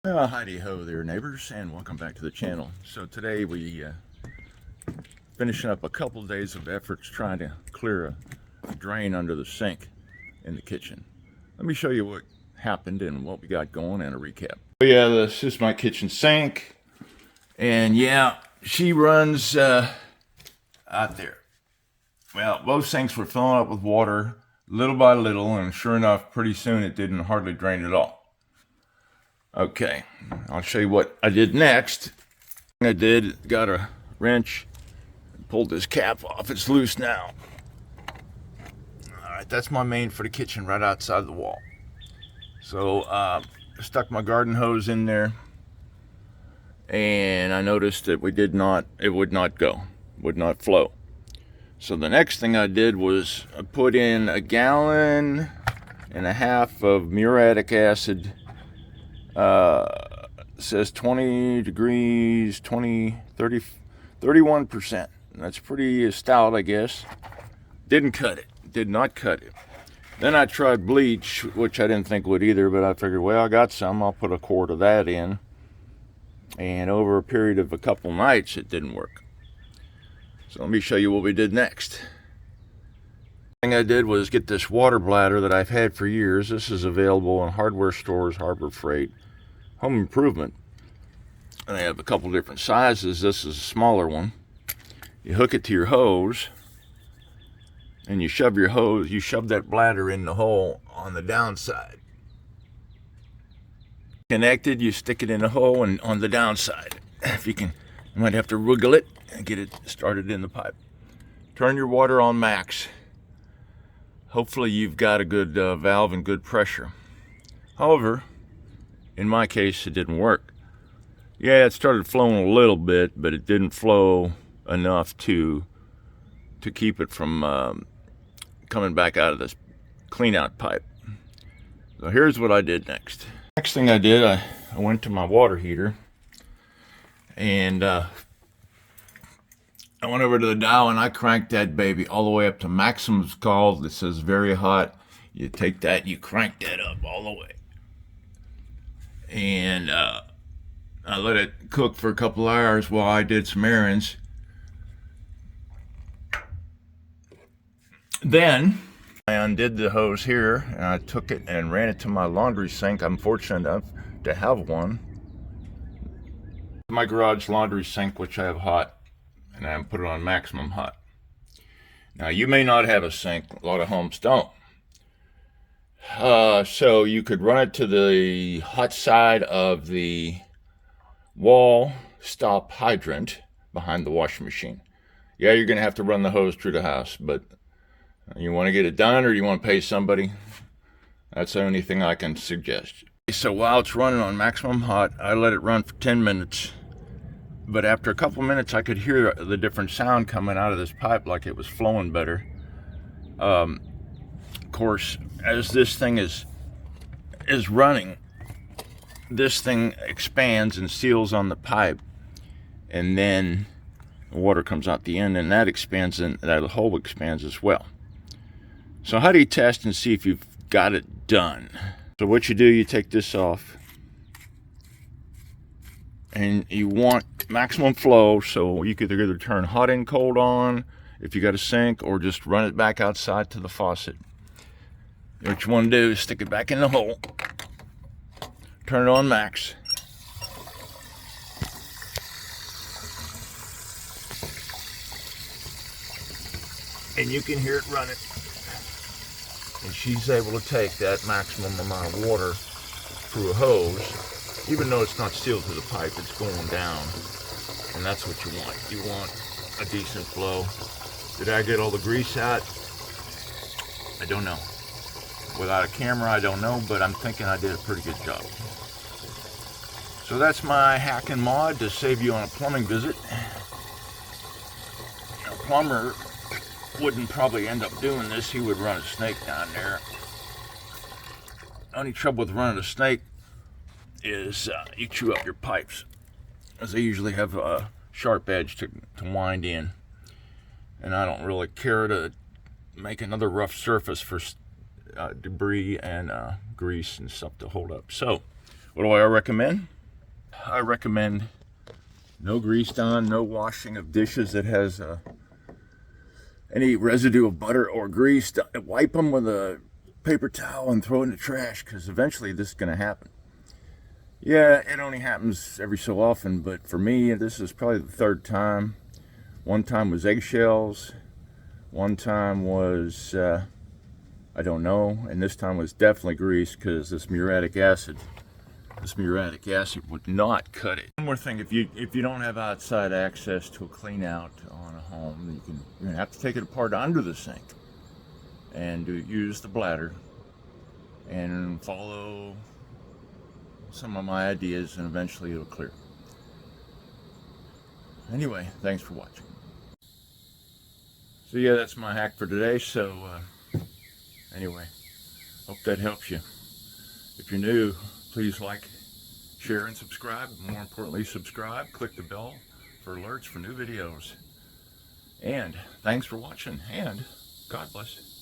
Heidi ho there, neighbors, and welcome back to the channel. So today we finishing up a couple days of efforts trying to clear a drain under the sink in the kitchen. Let me show you what happened and what we got going and a recap. So yeah, this is my kitchen sink, and yeah, she runs out there. Well, both sinks were filling up with water little by little, and sure enough, pretty soon it didn't hardly drain at all. Okay, I'll show you what I did next. I got a wrench, pulled this cap off. It's loose now. All right, that's my main for the kitchen right outside the wall. So stuck my garden hose in there, and I noticed that it would not flow. So the next thing I did was I put in 1.5 gallons of muriatic acid. Says 20 degrees, 31%. That's pretty stout, I guess. Did not cut it. Then I tried bleach, which I didn't think would either, but I figured, well, I got some, I'll put a quart of that in. And over a period of a couple nights, it didn't work. So let me show you what we did next. The thing I did was get this water bladder that I've had for years. This is available in hardware stores, Harbor Freight, Home Improvement. And they have a couple different sizes. This is a smaller one. You hook it to your hose, and you shove that bladder in the hole on the downside. Connected, you stick it in the hole and on the downside. If you can, you might have to wiggle it and get it started in the pipe. Turn your water on max. Hopefully you've got a good valve and good pressure. However, in my case, it didn't work. Yeah, it started flowing a little bit, but it didn't flow enough to keep it from coming back out of this clean-out pipe. So here's what I did next. Next thing I did, I went to my water heater, and I went over to the dial and I cranked that baby all the way up to maximum. It's called. It says very hot. You take that, you crank that up all the way. And I let it cook for a couple hours while I did some errands. Then I undid the hose here, and I took it and ran it to my laundry sink. I'm fortunate enough to have one. My garage laundry sink, which I have hot, and I put it on maximum hot. Now, you may not have a sink. A lot of homes don't. So you could run it to the hot side of the wall stop hydrant behind the washing machine. Yeah, you're going to have to run the hose through the house, but you want to get it done, or you want to pay somebody? That's the only thing I can suggest. So while it's running on maximum hot, I let it run for 10 minutes. But after a couple minutes, I could hear the different sound coming out of this pipe, like it was flowing better. Of course, as this thing is running, this thing expands and seals on the pipe, and then the water comes out the end, and that expands, and that hole expands as well. So how do you test and see if you've got it done? So what you do, you take this off, and you want maximum flow, so you could either turn hot and cold on if you got a sink, or just run it back outside to the faucet. What you want to do is stick it back in the hole, turn it on max, and you can hear it running. And she's able to take that maximum amount of water through a hose. Even though it's not sealed to the pipe, it's going down. And that's what you want. You want a decent flow. Did I get all the grease out? I don't know. Without a camera, I don't know, but I'm thinking I did a pretty good job. So that's my hack and mod to save you on a plumbing visit. A plumber wouldn't probably end up doing this. He would run a snake down there. Only trouble with running a snake is you chew up your pipes, as they usually have a sharp edge to wind in, and I don't really care to make another rough surface for debris and grease and stuff to hold up. So What do I recommend? I recommend no grease on, no washing of dishes that has any residue of butter or grease. Wipe them with a paper towel and throw it in the trash, because eventually this is going to happen. Yeah, it only happens every so often, but for me, this is probably the third time. One time was eggshells. One time was, I don't know. And this time was definitely grease, because this muriatic acid would not cut it. One more thing, if you don't have outside access to a clean out on a home, you're gonna have to take it apart under the sink and use the bladder and follow some of my ideas, and eventually it'll clear. Anyway, thanks for watching. So yeah, that's my hack for today. So anyway, hope that helps you. If you're new, please like, share, and subscribe. More importantly, subscribe. Click the bell for alerts for new videos. And thanks for watching, and God bless.